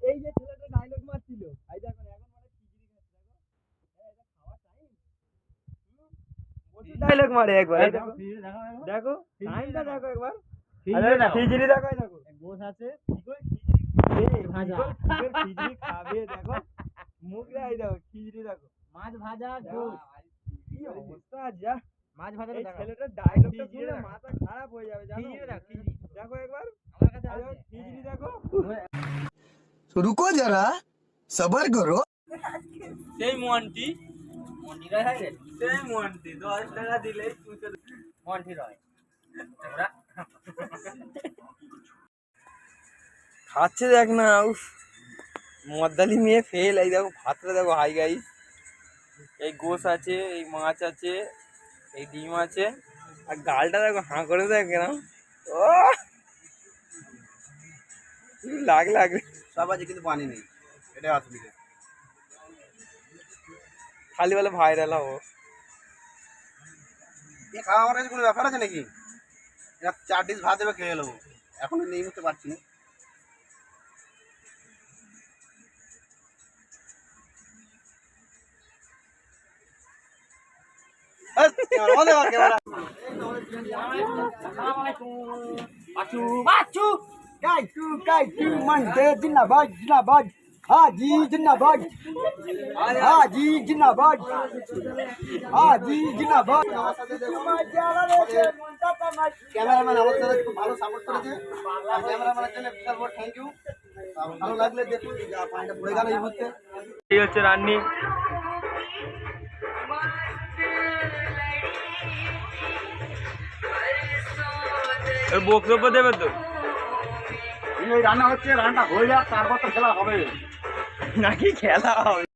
এই যে ছেলেটা ডায়লগ মারছিল এই দেখো এখন মানে ডায়লগ মারে একবার এই দেখো দেখো টাইমটা দেখো একবার খিচড়ি দেখো দেখো গোস আছে খিচড়ি খাবে দেখো মুখ রাই দেখো খিচড়ি দেখো মাছ ভাজা গোস কি অবস্থা যা মাছ ভাজা ছেলেটা ডায়লগটা শুনে মাথা খারাপ হয়ে যাবে জানো দেখো একবার আমার কাছে আছে খিচড়ি দেখো रुको जरा सबर करो সেই মন্টি সেই মন্টি 10 টাকা দিলেই মন্টি রয় খাচ্ছে দেখ না উফ মদ্দালি মেয়ে ফেল এই দেখো ভাতটা দেখো হাই গাইস এই গোস আছে এই মাছ আছে এই ডিম আছে আর গালটা দেখো হাঁ করে দেখ না ও লাগ সব আছে কিন্তু পানি নেই এটাই অসুবিধা খালি বলে ভাইরাল হবো এ খাওয়া আমার কাছে কোনো ব্যাপার আছে নাকি এরা 4 ডিশ ভাত দেবে খেয়ে নেবো এখন নেই হতে পারছি না Bacu, kaitu, mande, jinnabad, Haji jinnabad, Haji jinnabad, Haji jinnabad. Cameraman আমার সাথে খুব ভালো সাপোর্ট করেছে ক্যামেরাম্যানের জন্য বিশাল বড় থ্যাংক ইউ ভালো লাগলে দেখুন পানিটা পড়ে গেল এই মুহূর্তে এই হচ্ছে রান্নি বক্তব্য দেবে তো এই রান্না হচ্ছে রান্নাটা হয়ে যাক তারপর তো খেলা হবে নাকি খেলা হবে